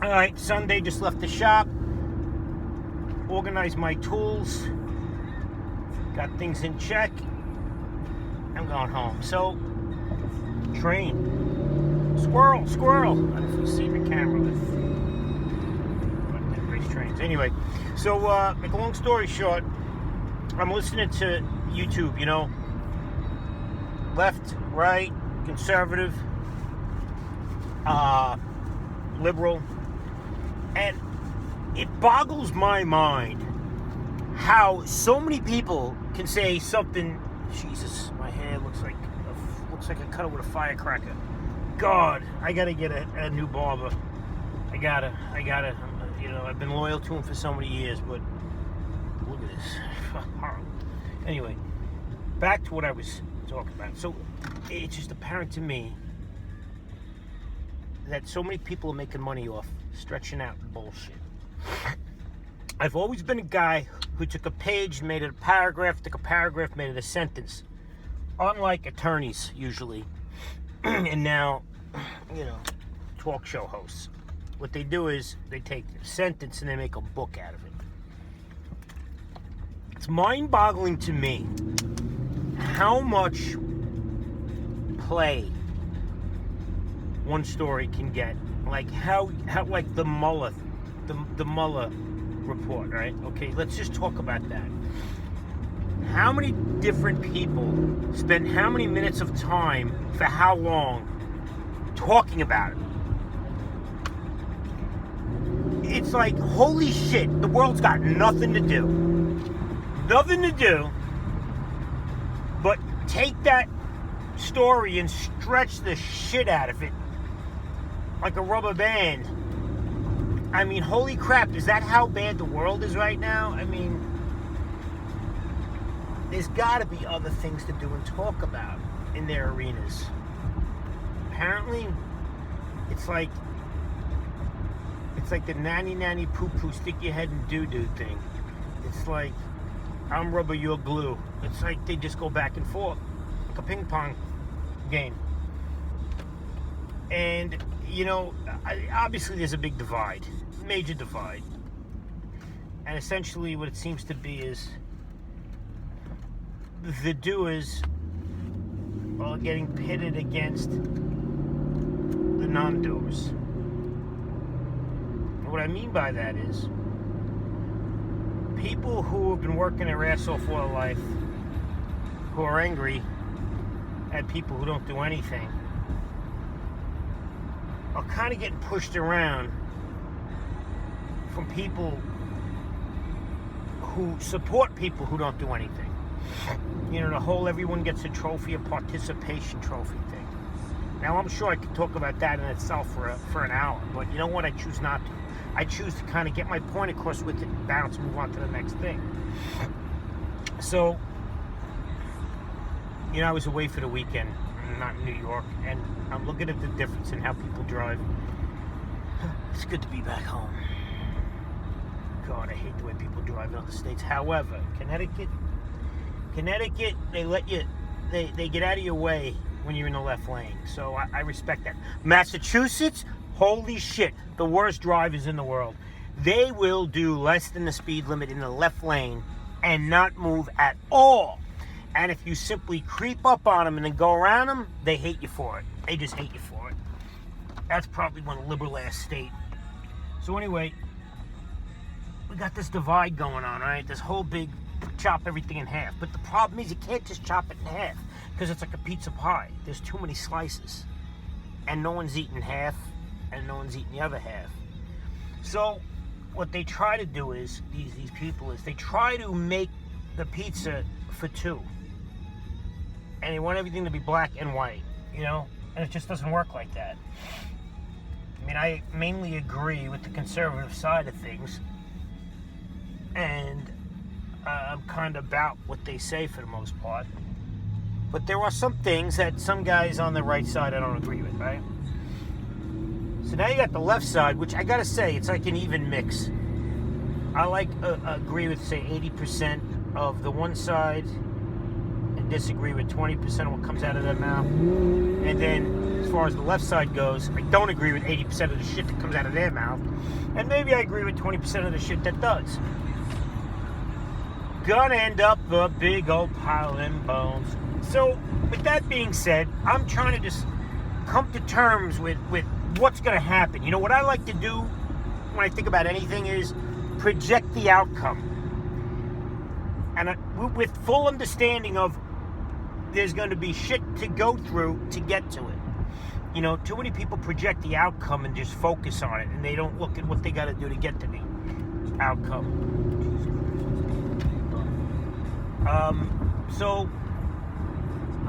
All right, Sunday, just left the shop, organized my tools, got things in check. I'm going home. So, train. Squirrel. I don't know if you see the camera with race trains. Anyway, so make a long story short, I'm listening to YouTube, left, right, conservative, liberal, and it boggles my mind how so many people can say something. Jesus, my hair looks like I cut it with a firecracker. God, I gotta get a new barber. I gotta. I've been loyal to him for so many years, but look at this. Anyway, back to what I was talking about. So it's just apparent to me that so many people are making money off stretching out bullshit. I've always been a guy who took a page, made it a paragraph, took a paragraph, made it a sentence. Unlike attorneys, usually, and now, talk show hosts. What they do is they take a sentence and they make a book out of it. It's mind-boggling to me how much play one story can get. Like how like the Mueller report, right? Okay, let's just talk about that. How many different people spend how many minutes of time for how long talking about it? It's like, holy shit, the world's got nothing to do. Nothing to do but take that story and stretch the shit out of it like a rubber band. I mean, holy crap, is that how bad the world is right now? I mean, there's got to be other things to do and talk about in their arenas. Apparently, it's like the nanny poo-poo, stick your head in doo-doo thing. It's like, I'm rubber, you're glue. It's like they just go back and forth, like a ping pong game. And, obviously there's a big divide, major divide. And essentially what it seems to be is the doers are getting pitted against the non-doers. And what I mean by that is people who have been working their ass off all their life, who are angry at people who don't do anything, are kind of getting pushed around from people who support people who don't do anything. The whole everyone gets a trophy, a participation trophy thing. Now, I'm sure I could talk about that in itself for an hour, but you know what? I choose not to. I choose to kind of get my point across with it and bounce, move on to the next thing. So, I was away for the weekend, not in New York, and I'm looking at the difference in how people drive. It's good to be back home. God, I hate the way people drive in other states. However, Connecticut, they let you, they get out of your way when you're in the left lane. So I respect that. Massachusetts, holy shit, the worst drivers in the world. They will do less than the speed limit in the left lane and not move at all. And if you simply creep up on them and then go around them, they hate you for it. They just hate you for it. That's probably one liberal-ass state. So anyway, we got this divide going on, right? This whole big chop everything in half. But the problem is you can't just chop it in half because it's like a pizza pie. There's too many slices. And no one's eating half and no one's eating the other half. So what they try to do is, these people, is they try to make the pizza for two. And they want everything to be black and white, And it just doesn't work like that. I mean, I mainly agree with the conservative side of things. And I'm kind of about what they say for the most part. But there are some things that some guys on the right side I don't agree with, right? So now you got the left side, which I gotta say, it's like an even mix. I agree with, say, 80% of the one side and can disagree with 20% of what comes out of their mouth. And then, as far as the left side goes, I don't agree with 80% of the shit that comes out of their mouth. And maybe I agree with 20% of the shit that does. Gonna end up a big old pile of them bones. So, with that being said, I'm trying to just come to terms with what's gonna happen. You know, what I like to do when I think about anything is project the outcome. And with full understanding of there's going to be shit to go through to get to it. You know, too many people project the outcome and just focus on it, and they don't look at what they got to do to get to the outcome. So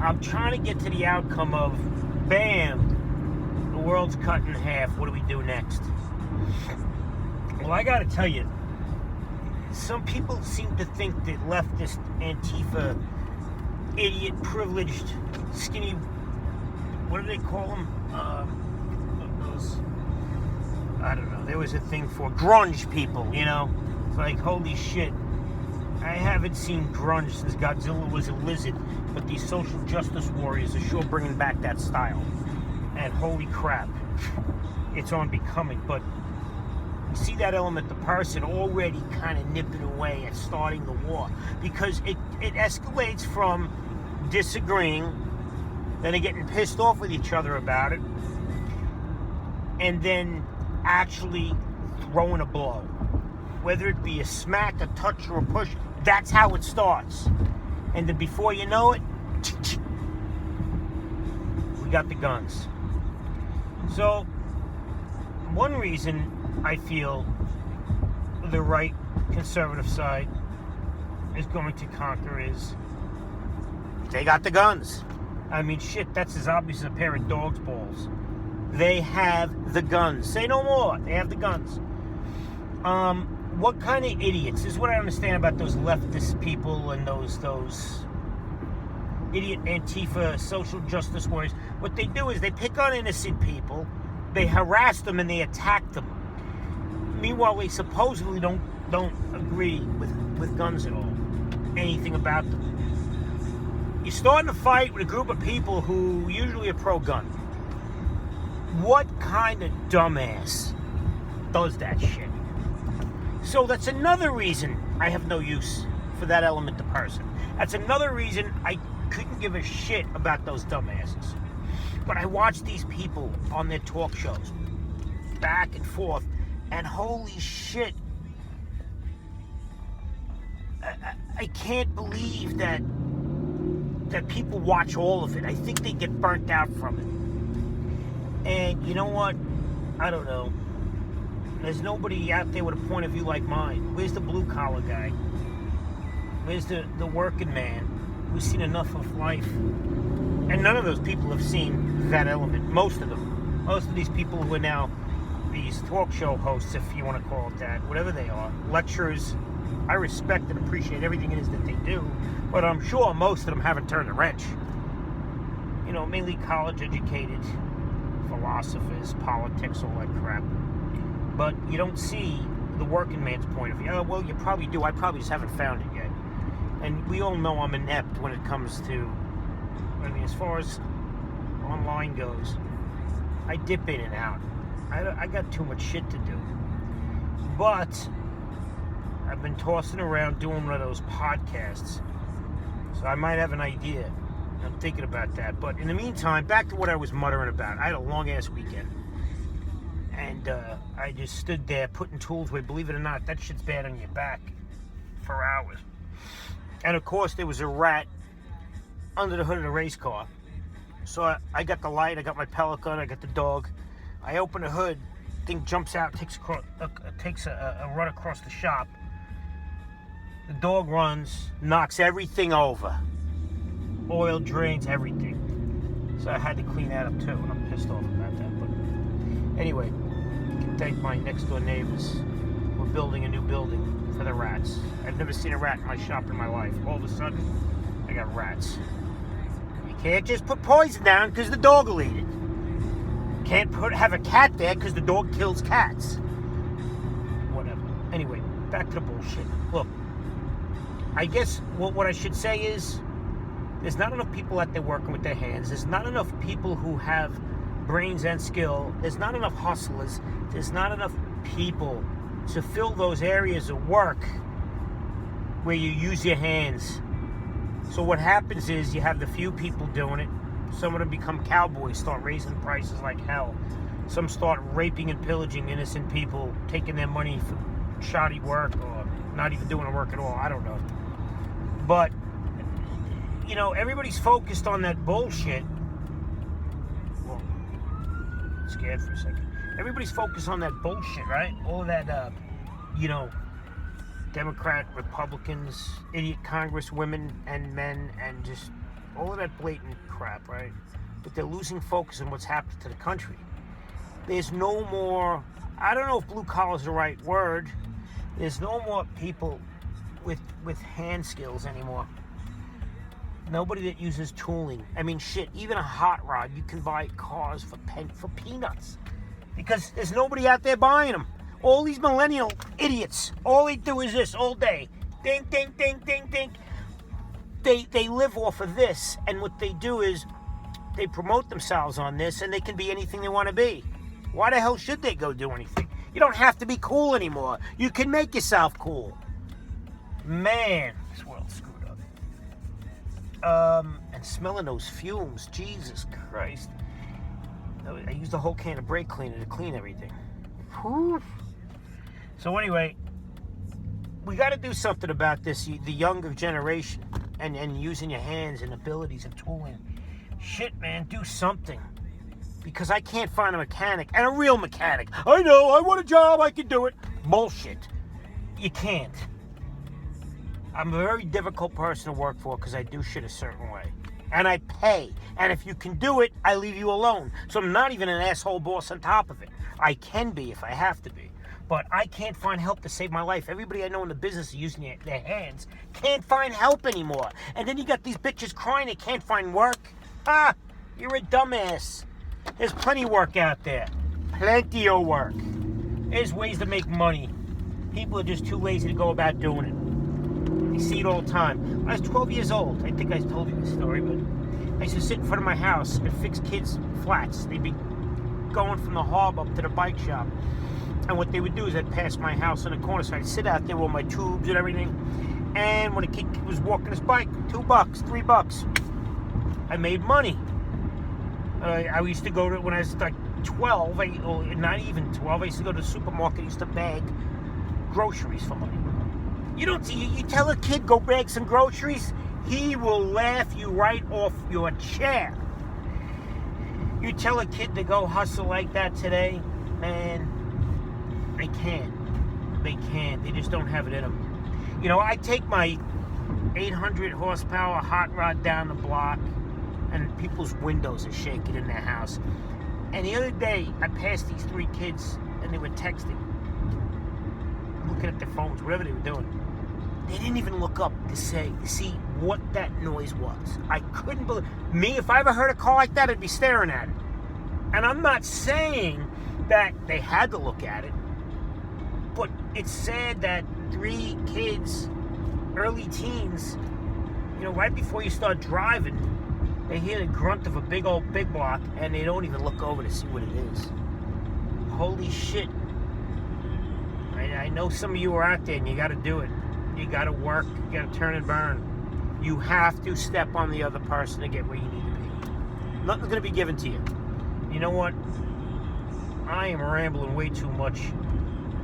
I'm trying to get to the outcome of, bam, the world's cut in half. What do we do next? Well, I got to tell you, some people seem to think that leftist Antifa, idiot, privileged, skinny, what do they call them? Those, I don't know. There was a thing for grunge people, you know? It's like, holy shit. I haven't seen grunge since Godzilla was a lizard, but these social justice warriors are sure bringing back that style. And holy crap, it's on becoming. But you see that element, the person already kind of nipping away at starting the war, because it escalates from disagreeing, then they're getting pissed off with each other about it, and then actually throwing a blow. Whether it be a smack, a touch, or a push, that's how it starts. And then before you know it, we got the guns. So, one reason I feel the right conservative side is going to conquer is they got the guns. I mean, shit, that's as obvious as a pair of dog's balls. They have the guns. Say no more. They have the guns. What kind of idiots? This is what I understand about those leftist people and those idiot Antifa social justice warriors. What they do is they pick on innocent people, they harass them, and they attack them. Meanwhile, they supposedly don't agree with guns at all. Anything about them. You're starting a fight with a group of people who usually are pro-gun. What kind of dumbass does that shit? So that's another reason I have no use for that element of person. That's another reason I couldn't give a shit about those dumbasses. But I watch these people on their talk shows, back and forth, and holy shit, I can't believe that people watch all of it. I think they get burnt out from it. And you know what? I don't know. There's nobody out there with a point of view like mine. Where's the blue-collar guy? Where's the working man who's seen enough of life? And none of those people have seen that element. Most of them. Most of these people who are now these talk show hosts, if you want to call it that, whatever they are, lecturers, I respect and appreciate everything it is that they do, but I'm sure most of them haven't turned a wrench. You know, mainly college-educated philosophers, politics, all that crap. But you don't see the working man's point of view. Oh, well, you probably do. I probably just haven't found it yet. And we all know I'm inept when it comes to, I mean, as far as online goes, I dip in and out. I got too much shit to do. But I've been tossing around doing one of those podcasts. So I might have an idea. I'm thinking about that. But in the meantime, back to what I was muttering about. I had a long-ass weekend. And I just stood there putting tools away. Believe it or not, that shit's bad on your back for hours. And of course, there was a rat under the hood of the race car. So I got the light, I got my pellet gun, I got the dog. I open the hood, thing jumps out, takes a run across the shop. The dog runs, knocks everything over. Oil drains, everything. So I had to clean that up too, and I'm pissed off about that. But anyway, you can thank my next door neighbors. We're building a new building for the rats. I've never seen a rat in my shop in my life. All of a sudden, I got rats. You can't just put poison down because the dog will eat it. Can't have a cat there because the dog kills cats. Whatever. Anyway, back to the bullshit. Look, I guess what I should say is There's not enough people out there working with their hands. There's not enough people who have brains and skill. There's not enough hustlers. There's not enough people to fill those areas of work where you use your hands. So what happens is you have the few people doing it. Some of them become cowboys, start raising prices like hell. Some start raping and pillaging innocent people, taking their money for shoddy work or not even doing the work at all. I don't know. But, you know, everybody's focused on that bullshit. Whoa. Scared for a second. Everybody's focused on that bullshit, right? All of that, you know, Democrat, Republicans, idiot congresswomen and men, and just all of that blatant crap, right? But they're losing focus on what's happening to the country. There's no more, I don't know if blue collar is the right word. There's no more people with hand skills anymore. Nobody that uses tooling. I mean, shit, even a hot rod, you can buy cars for peanuts. Because there's nobody out there buying them. All these millennial idiots, all they do is this all day. Ding, ding, ding, ding, ding. They live off of this, and what they do is they promote themselves on this, and they can be anything they want to be. Why the hell should they go do anything? You don't have to be cool anymore. You can make yourself cool. Man, this world's screwed up. And smelling those fumes, Jesus Christ. I used a whole can of brake cleaner to clean everything. Whew. So anyway, we got to do something about this, the younger generation, and using your hands and abilities and tooling. Shit, man, do something. Because I can't find a mechanic, and a real mechanic. I know, I want a job, I can do it. Bullshit. You can't. I'm a very difficult person to work for because I do shit a certain way. And I pay. And if you can do it, I leave you alone. So I'm not even an asshole boss on top of it. I can be if I have to be. But I can't find help to save my life. Everybody I know in the business is using their hands can't find help anymore. And then you got these bitches crying they can't find work. Ah, you're a dumbass. There's plenty of work out there. Plenty of work. There's ways to make money. People are just too lazy to go about doing it. You see it all the time. When I was 12 years old, I think I told you this story, but I used to sit in front of my house and fix kids' flats. They'd be going from the harbor up to the bike shop. And what they would do is I'd pass my house on the corner, so I'd sit out there with my tubes and everything. And when a kid was walking his bike, $2, $3, I made money. I used to go to, when I was like 12, or not even 12, I used to go to the supermarket, I used to bag groceries for money. You tell a kid go bag some groceries, he will laugh you right off your chair. You tell a kid to go hustle like that today, man, they can't. They can't. They just don't have it in them. You know, I take my 800 horsepower hot rod down the block, and people's windows are shaking in their house. And the other day, I passed these 3 kids, and they were texting, looking at their phones, whatever they were doing. They didn't even look up to see what that noise was. I couldn't believe me. If I ever heard a call like that, I'd be staring at it. And I'm not saying that they had to look at it, but it's sad that 3 kids, early teens, you know, right before you start driving, they hear the grunt of a big block, and they don't even look over to see what it is. Holy shit. I know some of you are out there, and you got to do it. You got to work. You got to turn and burn. You have to step on the other person to get where you need to be. Nothing's going to be given to you. You know what? I am rambling way too much.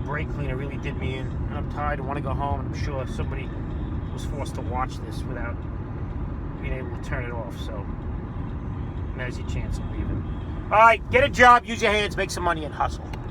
Brake cleaner really did me in. And I'm tired. I want to go home. And I'm sure somebody was forced to watch this without being able to turn it off. So now's your chance of leaving. All right, get a job, use your hands, make some money, and hustle.